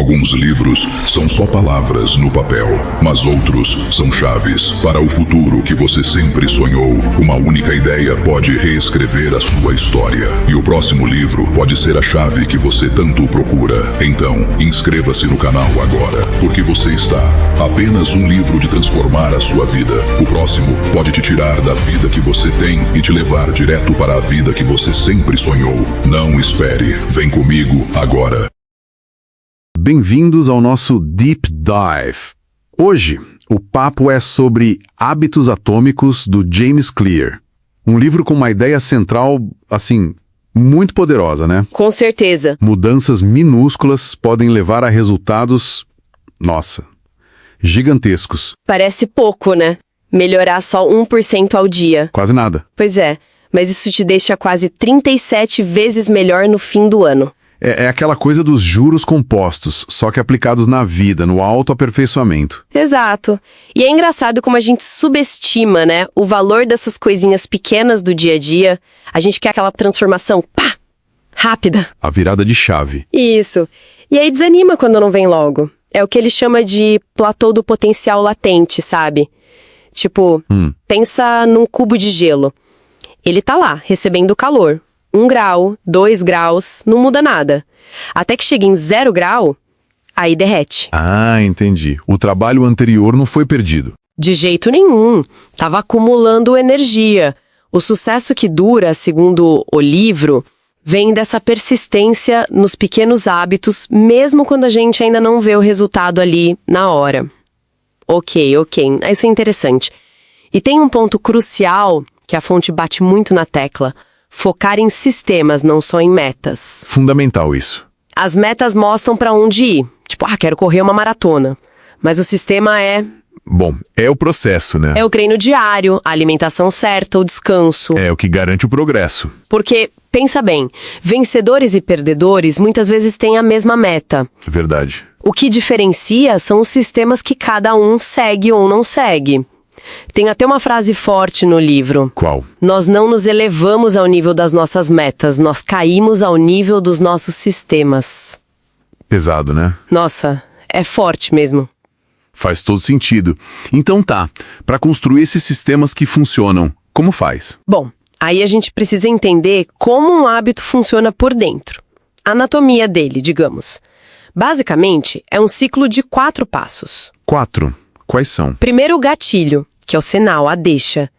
Alguns livros são só palavras no papel, mas outros são chaves para o futuro que você sempre sonhou. Uma única ideia pode reescrever a sua história. E o próximo livro pode ser a chave que você tanto procura. Então, inscreva-se no canal agora, porque você está a apenas um livro de transformar a sua vida. O próximo pode te tirar da vida que você tem e te levar direto para a vida que você sempre sonhou. Não espere. Vem comigo agora. Bem-vindos ao nosso Deep Dive. Hoje, o papo é sobre Hábitos Atômicos, do James Clear. Um livro com uma ideia central, assim, muito poderosa, né? Com certeza. Mudanças minúsculas podem levar a resultados, nossa, gigantescos. Parece pouco, né? Melhorar só 1% ao dia. Quase nada. Pois é, mas isso te deixa quase 37 vezes melhor no fim do ano. É aquela coisa dos juros compostos, só que aplicados na vida, no autoaperfeiçoamento. Exato. E é engraçado como a gente subestima, né, o valor dessas coisinhas pequenas do dia a dia. A gente quer aquela transformação, pá, rápida. A virada de chave. Isso. E aí desanima quando não vem logo. É o que ele chama de platô do potencial latente, sabe? Tipo, pensa num cubo de gelo. Ele tá lá, recebendo calor. 1 grau, 2 graus, não muda nada. Até que chega em 0 grau, aí derrete. Ah, entendi. O trabalho anterior não foi perdido. De jeito nenhum. Tava acumulando energia. O sucesso que dura, segundo o livro, vem dessa persistência nos pequenos hábitos, mesmo quando a gente ainda não vê o resultado ali na hora. Ok. Isso é interessante. E tem um ponto crucial que a fonte bate muito na tecla. Focar em sistemas, não só em metas. Fundamental isso. As metas mostram pra onde ir. Tipo, quero correr uma maratona. Mas o sistema Bom, é o processo, né? é o treino diário, a alimentação certa, o descanso. É o que garante o progresso. Porque, pensa bem, vencedores e perdedores muitas vezes têm a mesma meta. Verdade. O que diferencia são os sistemas que cada um segue ou não segue. Tem até uma frase forte no livro. Qual? Nós não nos elevamos ao nível das nossas metas, nós caímos ao nível dos nossos sistemas. Pesado, né? Nossa, é forte mesmo. Faz todo sentido. Então tá, para construir esses sistemas que funcionam, como faz? Bom, aí a gente precisa entender como um hábito funciona por dentro. A anatomia dele, digamos. Basicamente, é um ciclo de 4 passos. 4. Quais são? Primeiro o gatilho, que é o sinal, a deixa.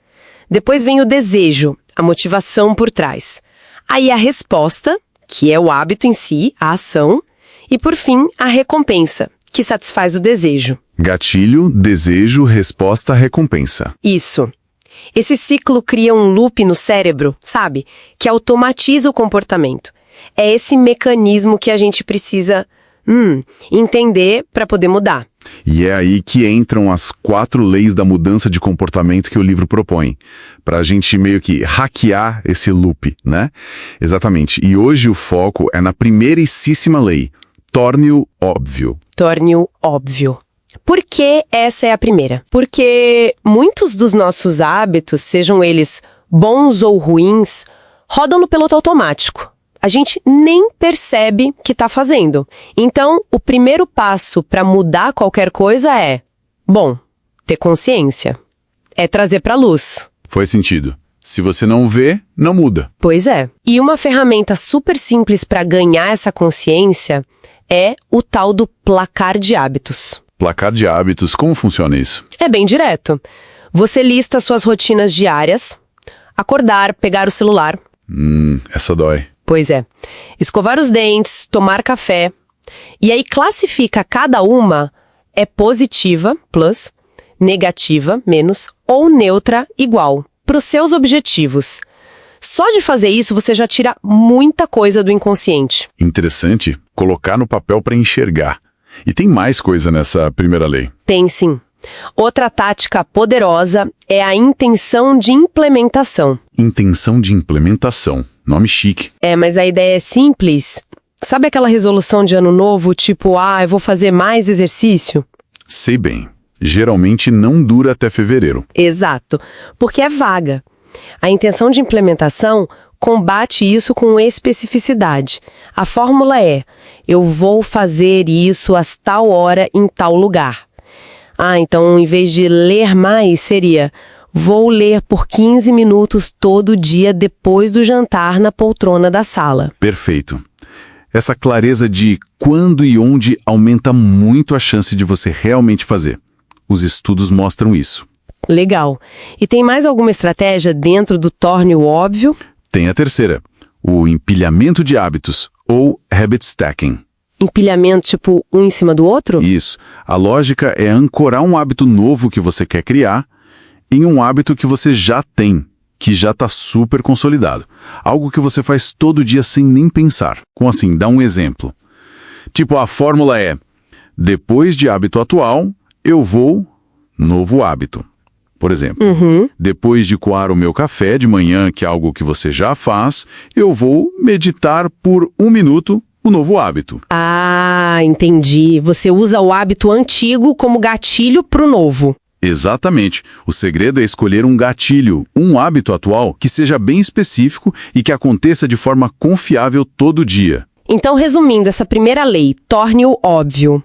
Depois vem o desejo, a motivação por trás. Aí a resposta, que é o hábito em si, a ação. E por fim, a recompensa, que satisfaz o desejo. Gatilho, desejo, resposta, recompensa. Isso. Esse ciclo cria um loop no cérebro, sabe? Que automatiza o comportamento. É esse mecanismo que a gente precisa entender para poder mudar. E é aí que entram as 4 leis da mudança de comportamento que o livro propõe. Pra gente meio que hackear esse loop, né? Exatamente. E hoje o foco é na primeiríssima lei. Torne-o óbvio. Torne-o óbvio. Por que essa é a primeira? Porque muitos dos nossos hábitos, sejam eles bons ou ruins, rodam no piloto automático. A gente nem percebe que está fazendo. Então, o primeiro passo para mudar qualquer coisa é, ter consciência. É trazer para a luz. Faz sentido. Se você não vê, não muda. Pois é. E uma ferramenta super simples para ganhar essa consciência é o tal do placar de hábitos. Placar de hábitos, como funciona isso? É bem direto. Você lista suas rotinas diárias, acordar, pegar o celular. Essa dói. Pois é. Escovar os dentes, tomar café. E aí classifica cada uma é positiva, plus, negativa, menos, ou neutra, igual, para os seus objetivos. Só de fazer isso você já tira muita coisa do inconsciente. Interessante colocar no papel para enxergar. E tem mais coisa nessa primeira lei. Tem sim. Outra tática poderosa é a intenção de implementação. Intenção de implementação. Nome chique. Mas a ideia é simples. Sabe aquela resolução de ano novo, tipo, eu vou fazer mais exercício? Sei bem. Geralmente não dura até fevereiro. Exato, porque é vaga. A intenção de implementação combate isso com especificidade. A fórmula é: eu vou fazer isso às tal hora em tal lugar. Então, em vez de ler mais, seria: vou ler por 15 minutos todo dia depois do jantar na poltrona da sala. Perfeito. Essa clareza de quando e onde aumenta muito a chance de você realmente fazer. Os estudos mostram isso. Legal. E tem mais alguma estratégia dentro do torne o óbvio? Tem a terceira, o empilhamento de hábitos, ou habit stacking. Empilhamento tipo um em cima do outro? Isso. A lógica é ancorar um hábito novo que você quer criar em um hábito que você já tem, que já está super consolidado. Algo que você faz todo dia sem nem pensar. Como assim? Dá um exemplo. Tipo, a fórmula é: depois de hábito atual, eu vou novo hábito. Por exemplo, depois de coar o meu café de manhã, que é algo que você já faz, eu vou meditar por 1 minuto, o novo hábito. Entendi. Você usa o hábito antigo como gatilho para o novo. Exatamente. O segredo é escolher um gatilho, um hábito atual que seja bem específico e que aconteça de forma confiável todo dia. Então, resumindo essa primeira lei, torne-o óbvio.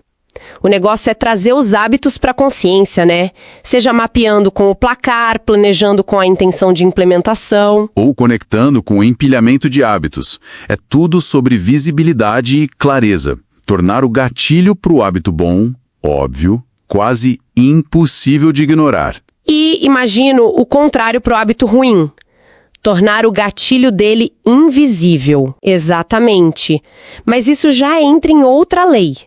O negócio é trazer os hábitos para a consciência, né? Seja mapeando com o placar, planejando com a intenção de implementação. Ou conectando com o empilhamento de hábitos. É tudo sobre visibilidade e clareza. Tornar o gatilho para o hábito bom, óbvio, quase impossível de ignorar. E imagino o contrário para o hábito ruim. Tornar o gatilho dele invisível. Exatamente. Mas isso já entra em outra lei.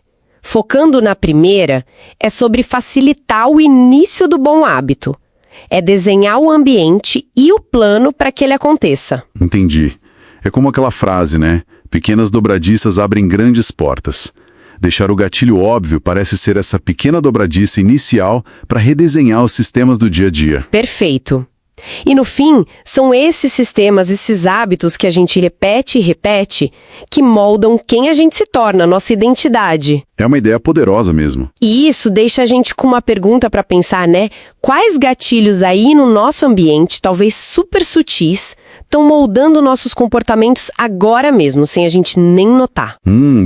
Focando na primeira, é sobre facilitar o início do bom hábito. É desenhar o ambiente e o plano para que ele aconteça. Entendi. É como aquela frase, né? Pequenas dobradiças abrem grandes portas. Deixar o gatilho óbvio parece ser essa pequena dobradiça inicial para redesenhar os sistemas do dia a dia. Perfeito. E no fim, são esses sistemas, esses hábitos que a gente repete e repete, que moldam quem a gente se torna, nossa identidade. É uma ideia poderosa mesmo. E isso deixa a gente com uma pergunta para pensar, né? Quais gatilhos aí no nosso ambiente, talvez super sutis, estão moldando nossos comportamentos agora mesmo, sem a gente nem notar?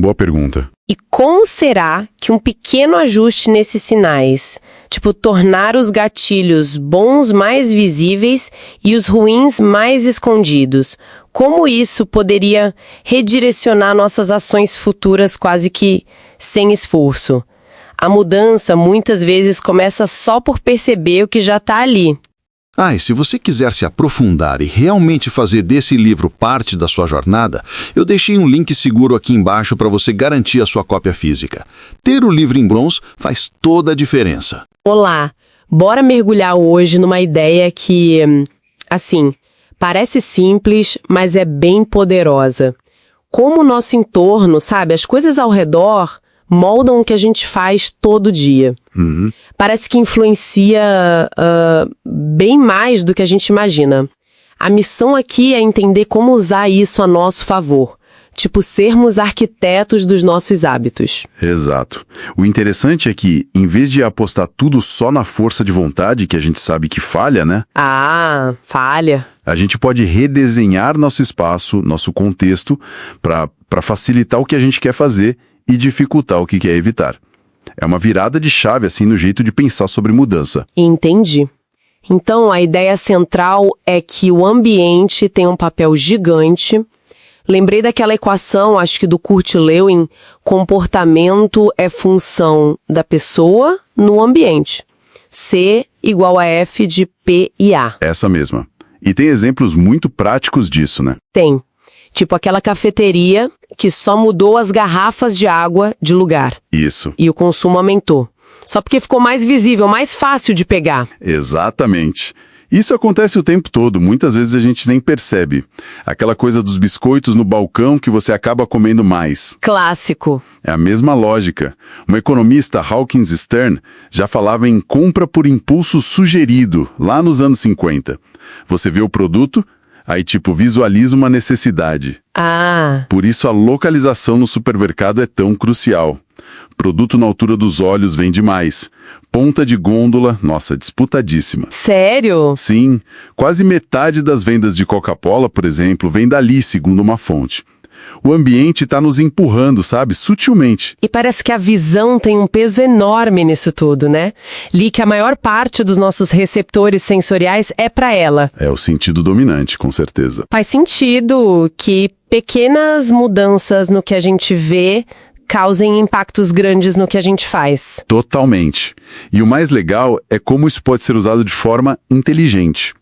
Boa pergunta. E como será que um pequeno ajuste nesses sinais, tipo tornar os gatilhos bons mais visíveis e os ruins mais escondidos, como isso poderia redirecionar nossas ações futuras quase que sem esforço? A mudança muitas vezes começa só por perceber o que já está ali. E se você quiser se aprofundar e realmente fazer desse livro parte da sua jornada, eu deixei um link seguro aqui embaixo para você garantir a sua cópia física. Ter o livro em bronze faz toda a diferença. Olá, bora mergulhar hoje numa ideia que, assim, parece simples, mas é bem poderosa. Como o nosso entorno, sabe, as coisas ao redor moldam o que a gente faz todo dia. Parece que influencia bem mais do que a gente imagina. A missão aqui é entender como usar isso a nosso favor. Tipo, sermos arquitetos dos nossos hábitos. Exato. O interessante é que, em vez de apostar tudo só na força de vontade, que a gente sabe que falha, né? Falha. A gente pode redesenhar nosso espaço, nosso contexto, para facilitar o que a gente quer fazer e dificultar o que quer evitar. É uma virada de chave, assim, no jeito de pensar sobre mudança. Entendi. Então, a ideia central é que o ambiente tem um papel gigante. Lembrei daquela equação, acho que do Kurt Lewin, comportamento é função da pessoa no ambiente. C igual a F de P e A. Essa mesma. E tem exemplos muito práticos disso, né? Tem. Tipo aquela cafeteria que só mudou as garrafas de água de lugar. Isso. E o consumo aumentou. Só porque ficou mais visível, mais fácil de pegar. Exatamente. Isso acontece o tempo todo, muitas vezes a gente nem percebe. Aquela coisa dos biscoitos no balcão que você acaba comendo mais. Clássico. É a mesma lógica. Uma economista, Hawkins Stern, já falava em compra por impulso sugerido, lá nos anos 50. Você vê o produto, Aí, tipo, visualiza uma necessidade. Ah, Por isso a localização no supermercado é tão crucial. Produto na altura dos olhos vende mais. Ponta de gôndola, nossa, disputadíssima. sério? Sim, quase metade das vendas de Coca-Cola, por exemplo, vem dali, segundo uma fonte. O ambiente está nos empurrando, sabe? Sutilmente. E parece que a visão tem um peso enorme nisso tudo, né? Li que a maior parte dos nossos receptores sensoriais é para ela. É o sentido dominante, com certeza. Faz sentido que pequenas mudanças no que a gente vê causem impactos grandes no que a gente faz. Totalmente. E o mais legal é como isso pode ser usado de forma inteligente.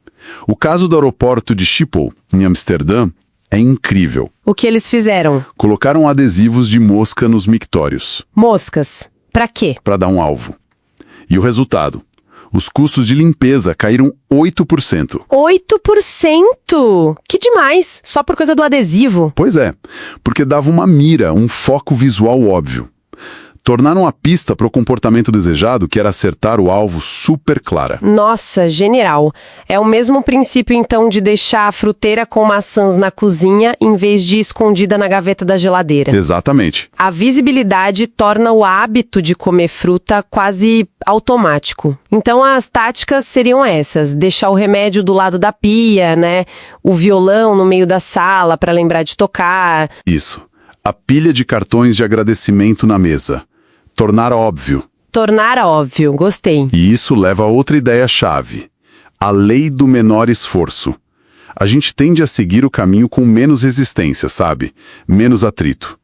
O caso do aeroporto de Schiphol, em Amsterdã, é incrível. O que eles fizeram? Colocaram adesivos de mosca nos mictórios, Moscas. Pra quê? para dar um alvo. E o resultado? Os custos de limpeza caíram 8%. 8%! Que demais! Só por causa do adesivo. Pois é, porque dava uma mira, um foco visual óbvio. Tornaram a pista para o comportamento desejado, que era acertar o alvo, super clara. Nossa, genial. É o mesmo princípio, então, de deixar a fruteira com maçãs na cozinha em vez de escondida na gaveta da geladeira. Exatamente. A visibilidade torna o hábito de comer fruta quase automático. Então, as táticas seriam essas: deixar o remédio do lado da pia, né? O violão no meio da sala para lembrar de tocar. Isso. A pilha de cartões de agradecimento na mesa. Tornar óbvio. Tornar óbvio. Gostei. E isso leva a outra ideia-chave. A lei do menor esforço. A gente tende a seguir o caminho com menos resistência, sabe? Menos atrito.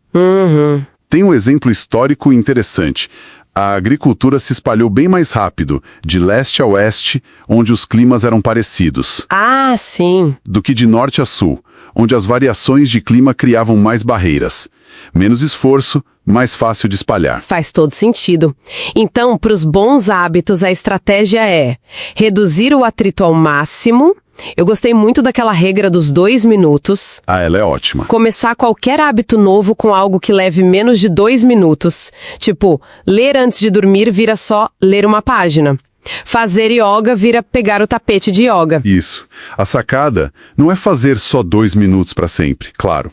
Tem um exemplo histórico interessante. A agricultura se espalhou bem mais rápido, de leste a oeste, onde os climas eram parecidos, Ah, sim. do que de norte a sul, onde as variações de clima criavam mais barreiras. Menos esforço, mais fácil de espalhar. Faz todo sentido. Então, para os bons hábitos, a estratégia é reduzir o atrito ao máximo. Eu gostei muito daquela regra dos 2 minutos. Ah, ela é ótima. Começar qualquer hábito novo com algo que leve menos de 2 minutos. Tipo, ler antes de dormir vira só ler uma página. Fazer yoga vira pegar o tapete de yoga. Isso. A sacada não é fazer só 2 minutos para sempre, claro.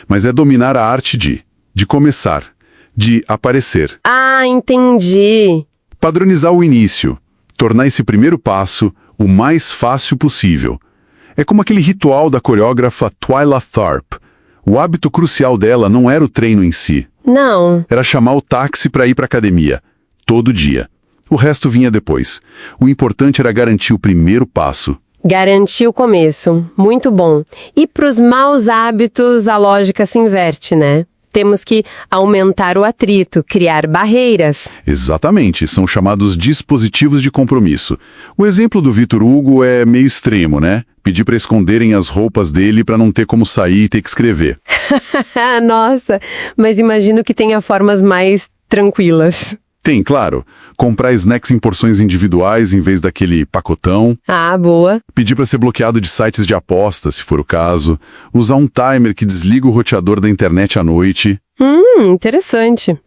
Mas é dominar a arte de começar, de aparecer. Ah, entendi. Padronizar o início. Tornar esse primeiro passo o mais fácil possível. É como aquele ritual da coreógrafa Twyla Tharp. O hábito crucial dela não era o treino em si. Não. Era chamar o táxi para ir para academia. Todo dia. O resto vinha depois. O importante era garantir o primeiro passo. Garantir o começo. Muito bom. E para os maus hábitos, a lógica se inverte, né? Temos que aumentar o atrito, criar barreiras. Exatamente, são chamados dispositivos de compromisso. O exemplo do Vitor Hugo é meio extremo, né? Pedir para esconderem as roupas dele para não ter como sair e ter que escrever. Nossa, mas imagino que tenha formas mais tranquilas. Tem, claro. Comprar snacks em porções individuais em vez daquele pacotão. Ah, boa. Pedir para ser bloqueado de sites de apostas, se for o caso. Usar um timer que desliga o roteador da internet à noite. Interessante.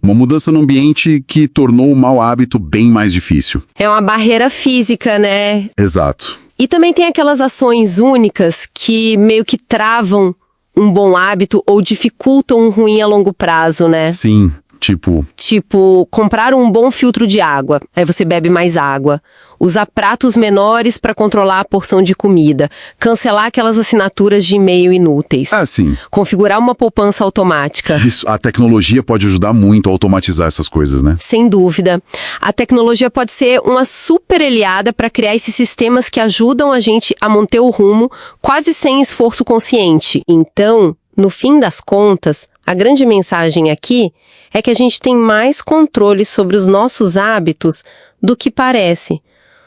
Uma mudança no ambiente que tornou o mau hábito bem mais difícil. É uma barreira física, né? Exato. E também tem aquelas ações únicas que meio que travam um bom hábito ou dificultam um ruim a longo prazo, né? Sim, tipo... Tipo, comprar um bom filtro de água, aí você bebe mais água. Usar pratos menores para controlar a porção de comida. Cancelar aquelas assinaturas de e-mail inúteis. Ah, sim. Configurar uma poupança automática. Isso, a tecnologia pode ajudar muito a automatizar essas coisas, né? Sem dúvida. A tecnologia pode ser uma super aliada para criar esses sistemas que ajudam a gente a manter o rumo quase sem esforço consciente. Então, no fim das contas, a grande mensagem aqui é que a gente tem mais controle sobre os nossos hábitos do que parece.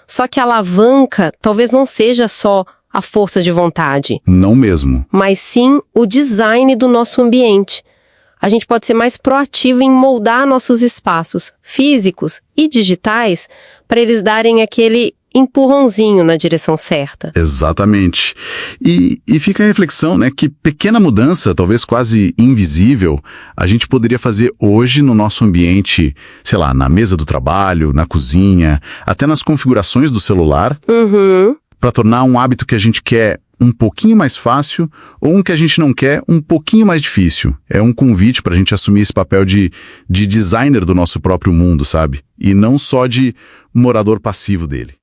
Só que a alavanca talvez não seja só a força de vontade, Não mesmo. mas sim o design do nosso ambiente. A gente pode ser mais proativo em moldar nossos espaços físicos e digitais para eles darem aquele empurrãozinho na direção certa. Exatamente. E fica a reflexão, né, que pequena mudança, talvez quase invisível, a gente poderia fazer hoje no nosso ambiente, sei lá, na mesa do trabalho, na cozinha, até nas configurações do celular, para tornar um hábito que a gente quer um pouquinho mais fácil ou um que a gente não quer um pouquinho mais difícil. É um convite para a gente assumir esse papel de designer do nosso próprio mundo, sabe? E não só de morador passivo dele.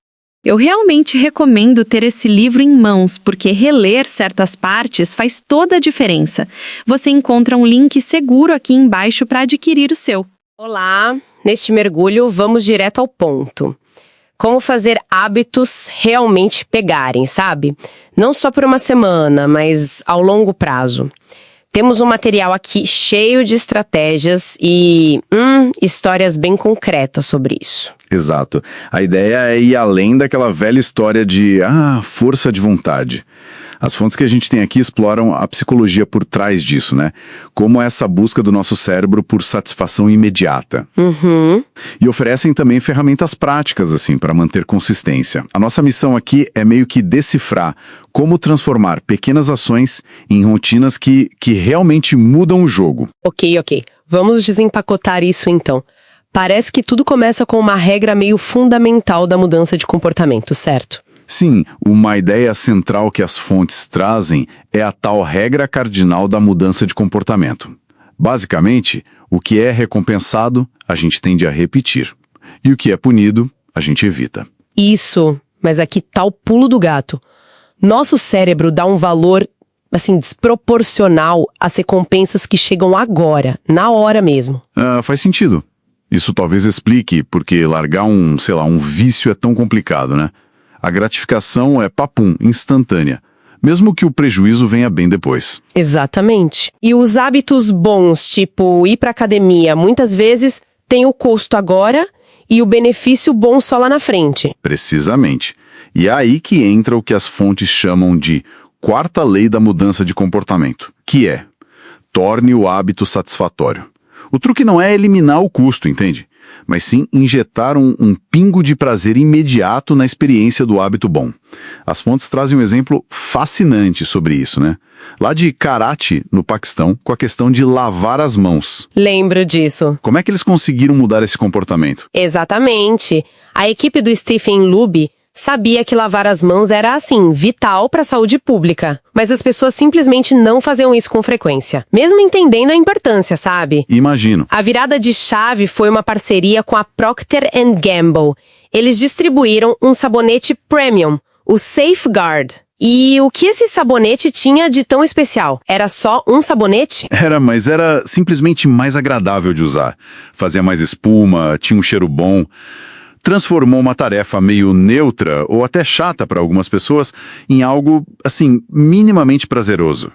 Eu realmente recomendo ter esse livro em mãos, porque reler certas partes faz toda a diferença. Você encontra um link seguro aqui embaixo para adquirir o seu. Olá, neste mergulho vamos direto ao ponto. Como fazer hábitos realmente pegarem, sabe? Não só por uma semana, mas ao longo prazo. Temos um material aqui cheio de estratégias e histórias bem concretas sobre isso. Exato. A ideia é ir além daquela velha história de força de vontade. As fontes que a gente tem aqui exploram a psicologia por trás disso, né? Como essa busca do nosso cérebro por satisfação imediata. E oferecem também ferramentas práticas, assim, para manter consistência. A nossa missão aqui é meio que decifrar como transformar pequenas ações em rotinas que realmente mudam o jogo. Ok. Vamos desempacotar isso então. Parece que tudo começa com uma regra meio fundamental da mudança de comportamento, certo? Sim, uma ideia central que as fontes trazem é a tal regra cardinal da mudança de comportamento. Basicamente, o que é recompensado, a gente tende a repetir. E o que é punido, a gente evita. Isso, mas aqui tá o pulo do gato. Nosso cérebro dá um valor, desproporcional às recompensas que chegam agora, na hora mesmo. Faz sentido. Isso talvez explique porque largar um vício é tão complicado, né? A gratificação é papum, instantânea, mesmo que o prejuízo venha bem depois. Exatamente. E os hábitos bons, tipo ir pra academia, muitas vezes tem o custo agora e o benefício bom só lá na frente. Precisamente. E é aí que entra o que as fontes chamam de quarta lei da mudança de comportamento, que é: torne o hábito satisfatório. O truque não é eliminar o custo, entende? Mas sim injetar um pingo de prazer imediato na experiência do hábito bom. As fontes trazem um exemplo fascinante sobre isso, né? Lá de Karachi, no Paquistão, com a questão de lavar as mãos. Lembro disso. Como é que eles conseguiram mudar esse comportamento? Exatamente. A equipe do Stephen Luby sabia que lavar as mãos era, vital para a saúde pública. Mas as pessoas simplesmente não faziam isso com frequência. Mesmo entendendo a importância, sabe? Imagino. A virada de chave foi uma parceria com a Procter & Gamble. Eles distribuíram um sabonete premium, o Safeguard. E o que esse sabonete tinha de tão especial? Era só um sabonete? Mas era simplesmente mais agradável de usar. Fazia mais espuma, tinha um cheiro bom. Transformou uma tarefa meio neutra ou até chata para algumas pessoas em algo, minimamente prazeroso.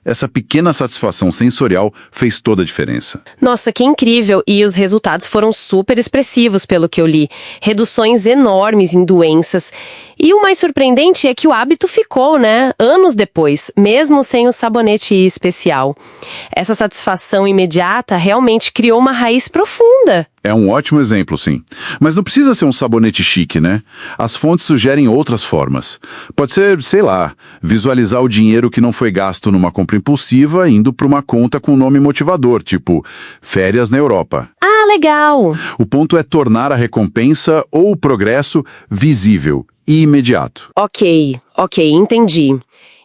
Essa pequena satisfação sensorial fez toda a diferença. Nossa, que incrível! E os resultados foram super expressivos, pelo que eu li. Reduções enormes em doenças. E o mais surpreendente é que o hábito ficou, né? Anos depois, mesmo sem o sabonete especial. Essa satisfação imediata realmente criou uma raiz profunda. É um ótimo exemplo, sim. Mas não precisa ser um sabonete chique, né? As fontes sugerem outras formas. Pode ser, visualizar o dinheiro que não foi gasto numa compra impulsiva indo para uma conta com nome motivador, tipo férias na Europa. Ah, legal! O ponto é tornar a recompensa ou o progresso visível e imediato. Ok, entendi.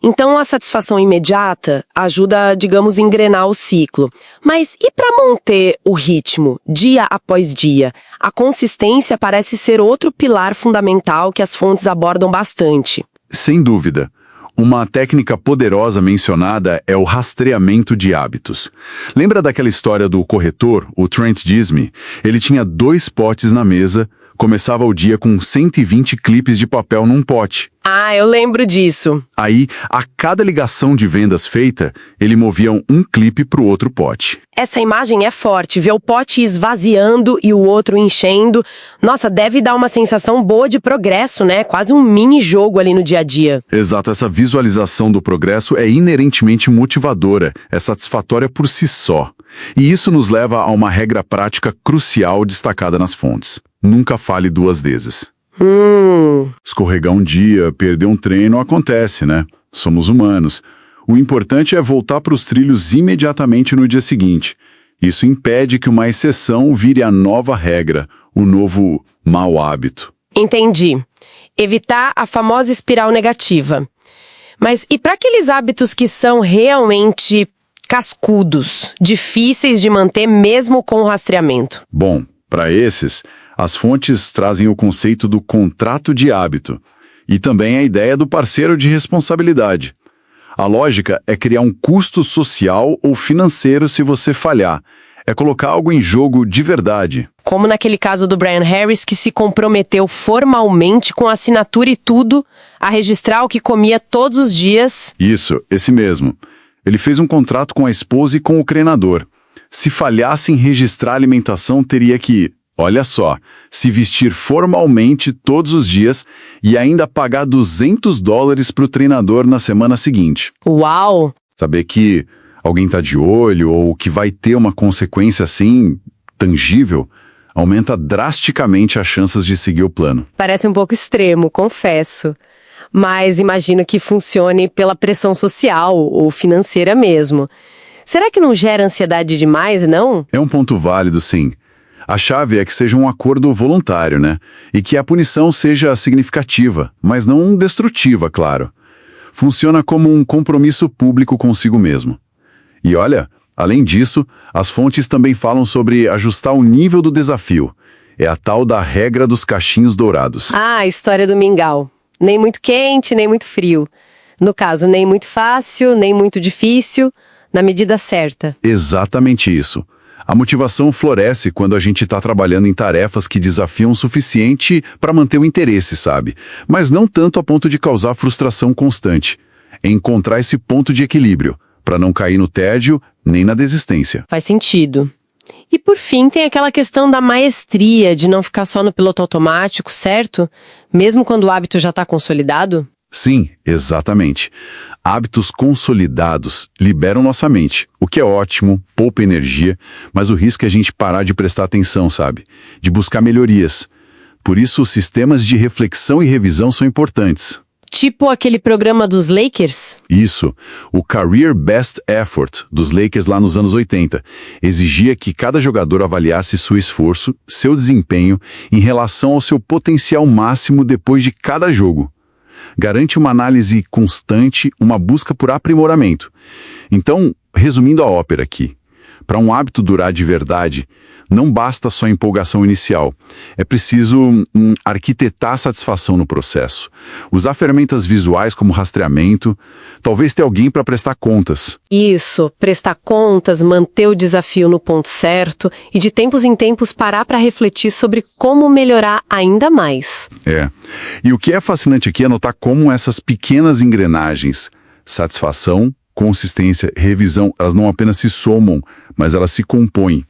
Então, a satisfação imediata ajuda, digamos, a engrenar o ciclo. Mas e para manter o ritmo, dia após dia? A consistência parece ser outro pilar fundamental que as fontes abordam bastante. Sem dúvida. Uma técnica poderosa mencionada é o rastreamento de hábitos. Lembra daquela história do corretor, o Trent Disney? Ele tinha 2 potes na mesa, começava o dia com 120 clipes de papel num pote. Ah, eu lembro disso. Aí, a cada ligação de vendas feita, ele movia um clipe para o outro pote. Essa imagem é forte, ver o pote esvaziando e o outro enchendo. Nossa, deve dar uma sensação boa de progresso, né? Quase um mini-jogo ali no dia a dia. Exato, essa visualização do progresso é inerentemente motivadora, é satisfatória por si só. E isso nos leva a uma regra prática crucial destacada nas fontes. Nunca fale 2 vezes. Escorregar um dia, perder um treino, acontece, né? Somos humanos. O importante é voltar para os trilhos imediatamente no dia seguinte. Isso impede que uma exceção vire a nova regra, o novo mau hábito. Entendi. Evitar a famosa espiral negativa. Mas e para aqueles hábitos que são realmente cascudos, difíceis de manter mesmo com o rastreamento? Bom, para esses, as fontes trazem o conceito do contrato de hábito e também a ideia do parceiro de responsabilidade. A lógica é criar um custo social ou financeiro se você falhar. É colocar algo em jogo de verdade. Como naquele caso do Brian Harris, que se comprometeu formalmente com assinatura e tudo a registrar o que comia todos os dias. Isso, esse mesmo. Ele fez um contrato com a esposa e com o treinador. Se falhasse em registrar a alimentação, teria que, olha só, se vestir formalmente todos os dias e ainda pagar $200 para o treinador na semana seguinte. Uau! Saber que alguém está de olho ou que vai ter uma consequência assim, tangível, aumenta drasticamente as chances de seguir o plano. Parece um pouco extremo, confesso. Mas imagino que funcione pela pressão social ou financeira mesmo. Será que não gera ansiedade demais, não? É um ponto válido, sim. A chave é que seja um acordo voluntário, né? E que a punição seja significativa, mas não destrutiva, claro. Funciona como um compromisso público consigo mesmo. E olha, além disso, as fontes também falam sobre ajustar o nível do desafio. É a tal da regra dos cachinhos dourados. Ah, a história do mingau. Nem muito quente, nem muito frio. No caso, nem muito fácil, nem muito difícil, na medida certa. Exatamente isso. A motivação floresce quando a gente está trabalhando em tarefas que desafiam o suficiente para manter o interesse, sabe? Mas não tanto a ponto de causar frustração constante. É encontrar esse ponto de equilíbrio, para não cair no tédio nem na desistência. Faz sentido. E por fim, tem aquela questão da maestria, de não ficar só no piloto automático, certo? Mesmo quando o hábito já está consolidado? Sim, exatamente. Hábitos consolidados liberam nossa mente, o que é ótimo, poupa energia, mas o risco é a gente parar de prestar atenção, sabe? De buscar melhorias. Por isso, os sistemas de reflexão e revisão são importantes. Tipo aquele programa dos Lakers? Isso, o Career Best Effort dos Lakers lá nos anos 80, exigia que cada jogador avaliasse seu esforço, seu desempenho, em relação ao seu potencial máximo depois de cada jogo. Garante uma análise constante, uma busca por aprimoramento. Então, resumindo a ópera aqui, para um hábito durar de verdade, não basta só a empolgação inicial. É preciso arquitetar a satisfação no processo. Usar ferramentas visuais como rastreamento, talvez ter alguém para prestar contas. Isso, prestar contas, manter o desafio no ponto certo e de tempos em tempos parar para refletir sobre como melhorar ainda mais. É. E o que é fascinante aqui é notar como essas pequenas engrenagens, satisfação, consistência, revisão, elas não apenas se somam, mas elas se compõem.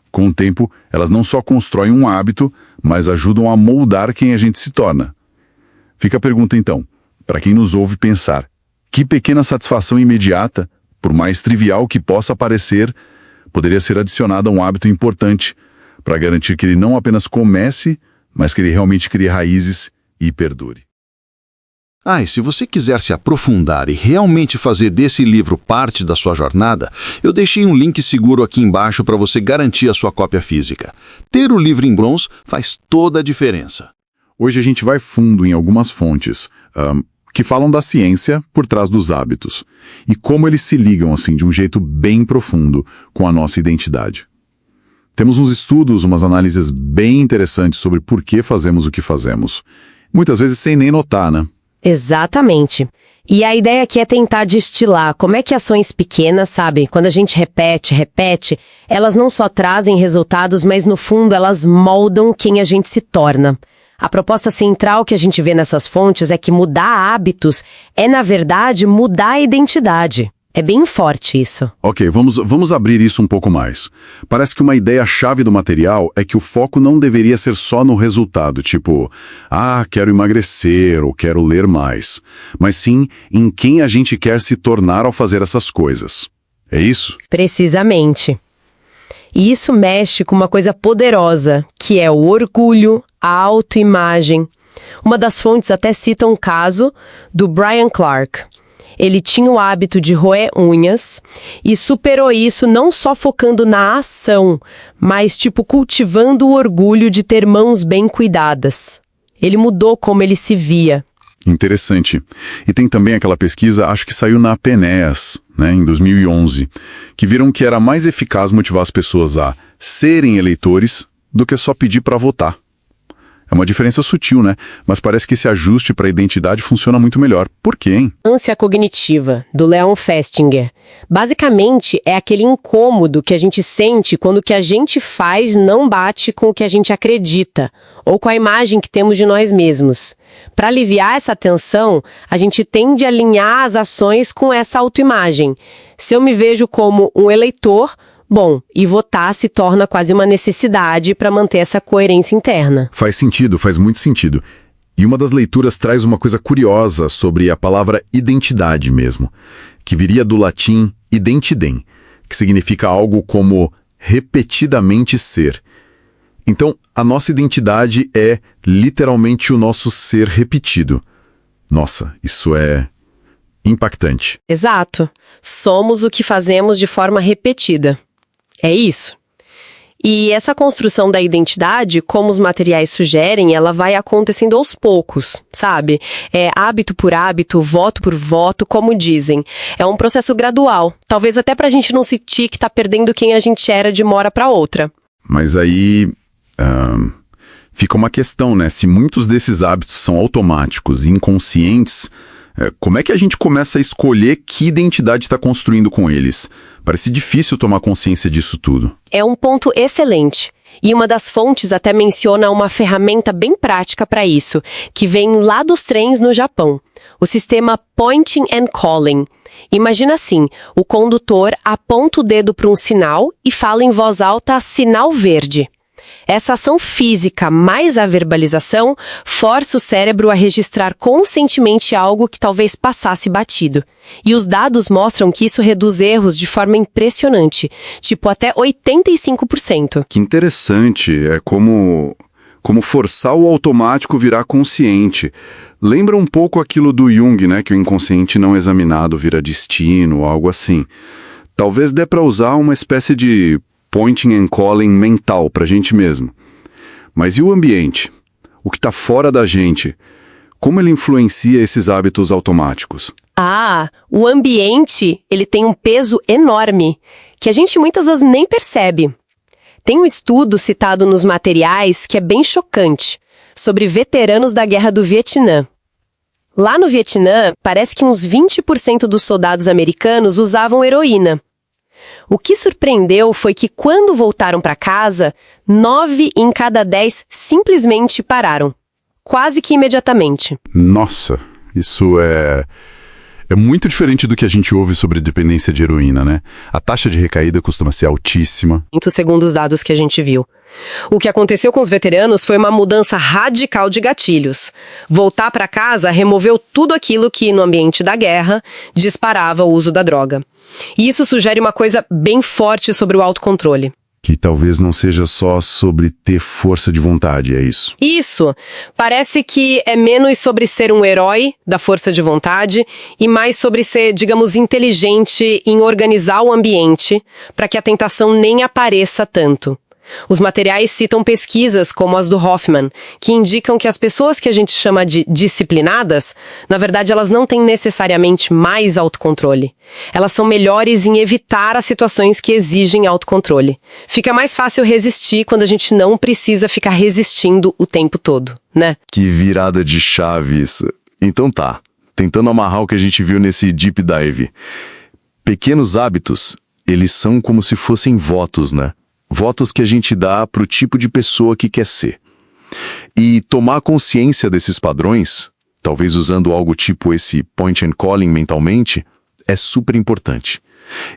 Com o tempo, elas não só constroem um hábito, mas ajudam a moldar quem a gente se torna. Fica a pergunta então, para quem nos ouve pensar, que pequena satisfação imediata, por mais trivial que possa parecer, poderia ser adicionada a um hábito importante, para garantir que ele não apenas comece, mas que ele realmente crie raízes e perdure. E se você quiser se aprofundar e realmente fazer desse livro parte da sua jornada, eu deixei um link seguro aqui embaixo para você garantir a sua cópia física. Ter o livro em bronze faz toda a diferença. Hoje a gente vai fundo em algumas fontes que falam da ciência por trás dos hábitos e como eles se ligam assim de um jeito bem profundo com a nossa identidade. Temos uns estudos, umas análises bem interessantes sobre por que fazemos o que fazemos. Muitas vezes sem nem notar, né? Exatamente. E a ideia aqui é tentar destilar como é que ações pequenas, sabe? Quando a gente repete, elas não só trazem resultados, mas no fundo elas moldam quem a gente se torna. A proposta central que a gente vê nessas fontes é que mudar hábitos é, na verdade, mudar a identidade. É bem forte isso. Ok, vamos abrir isso um pouco mais. Parece que uma ideia-chave do material é que o foco não deveria ser só no resultado, tipo, quero emagrecer ou quero ler mais, mas sim em quem a gente quer se tornar ao fazer essas coisas. É isso? Precisamente. E isso mexe com uma coisa poderosa, que é o orgulho, a autoimagem. Uma das fontes até cita um caso do Brian Clark. Ele tinha o hábito de roer unhas e superou isso não só focando na ação, mas cultivando o orgulho de ter mãos bem cuidadas. Ele mudou como ele se via. Interessante. E tem também aquela pesquisa, acho que saiu na PNAS, né, em 2011, que viram que era mais eficaz motivar as pessoas a serem eleitores do que só pedir para votar. É uma diferença sutil, né? Mas parece que esse ajuste para a identidade funciona muito melhor. Por quê, hein? Ânsia cognitiva, do Leon Festinger. Basicamente, é aquele incômodo que a gente sente quando o que a gente faz não bate com o que a gente acredita, ou com a imagem que temos de nós mesmos. Para aliviar essa tensão, a gente tende a alinhar as ações com essa autoimagem. Se eu me vejo como um eleitor, bom, e votar se torna quase uma necessidade para manter essa coerência interna. Faz sentido, faz muito sentido. E uma das leituras traz uma coisa curiosa sobre a palavra identidade mesmo, que viria do latim identidem, que significa algo como repetidamente ser. Então, a nossa identidade é literalmente o nosso ser repetido. Nossa, isso é impactante. Exato. Somos o que fazemos de forma repetida. É isso. E essa construção da identidade, como os materiais sugerem, ela vai acontecendo aos poucos, sabe? É hábito por hábito, voto por voto, como dizem. É um processo gradual. Talvez até pra gente não sentir que tá perdendo quem a gente era de uma hora pra outra. Mas aí fica uma questão, né? Se muitos desses hábitos são automáticos e inconscientes, como é que a gente começa a escolher que identidade está construindo com eles? Parece difícil tomar consciência disso tudo. É um ponto excelente. E uma das fontes até menciona uma ferramenta bem prática para isso, que vem lá dos trens no Japão. O sistema Pointing and Calling. Imagina assim, o condutor aponta o dedo para um sinal e fala em voz alta sinal verde. Essa ação física mais a verbalização força o cérebro a registrar conscientemente algo que talvez passasse batido. E os dados mostram que isso reduz erros de forma impressionante, tipo até 85%. Que interessante, é como forçar o automático virar consciente. Lembra um pouco aquilo do Jung, né, que o inconsciente não examinado vira destino, algo assim. Talvez dê para usar uma espécie de pointing and calling mental pra gente mesmo. Mas e o ambiente? O que está fora da gente? Como ele influencia esses hábitos automáticos? O ambiente, ele tem um peso enorme, que a gente muitas vezes nem percebe. Tem um estudo citado nos materiais que é bem chocante, sobre veteranos da Guerra do Vietnã. Lá no Vietnã, parece que uns 20% dos soldados americanos usavam heroína. O que surpreendeu foi que quando voltaram para casa, 9 em cada 10 simplesmente pararam. Quase que imediatamente. Nossa, isso é muito diferente do que a gente ouve sobre dependência de heroína, né? A taxa de recaída costuma ser altíssima. Segundo os dados que a gente viu. O que aconteceu com os veteranos foi uma mudança radical de gatilhos. Voltar para casa removeu tudo aquilo que, no ambiente da guerra, disparava o uso da droga. E isso sugere uma coisa bem forte sobre o autocontrole. Que talvez não seja só sobre ter força de vontade, é isso? Isso! Parece que é menos sobre ser um herói da força de vontade e mais sobre ser, digamos, inteligente em organizar o ambiente para que a tentação nem apareça tanto. Os materiais citam pesquisas como as do Hoffman, que indicam que as pessoas que a gente chama de disciplinadas, na verdade elas não têm necessariamente mais autocontrole. Elas são melhores em evitar as situações que exigem autocontrole. Fica mais fácil resistir quando a gente não precisa ficar resistindo o tempo todo, né? Que virada de chave isso. Então tá, tentando amarrar o que a gente viu nesse deep dive. Pequenos hábitos, eles são como se fossem votos, né? Votos que a gente dá para o tipo de pessoa que quer ser. E tomar consciência desses padrões, talvez usando algo tipo esse point and calling mentalmente, é super importante.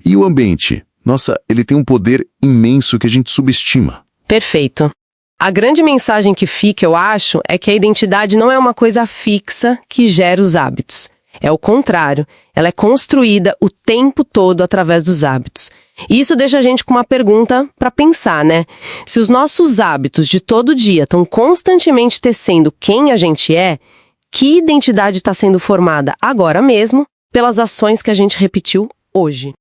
E o ambiente? Nossa, ele tem um poder imenso que a gente subestima. Perfeito. A grande mensagem que fica, eu acho, é que a identidade não é uma coisa fixa que gera os hábitos. É o contrário, ela é construída o tempo todo através dos hábitos. E isso deixa a gente com uma pergunta para pensar, né? Se os nossos hábitos de todo dia estão constantemente tecendo quem a gente é, que identidade está sendo formada agora mesmo pelas ações que a gente repetiu hoje?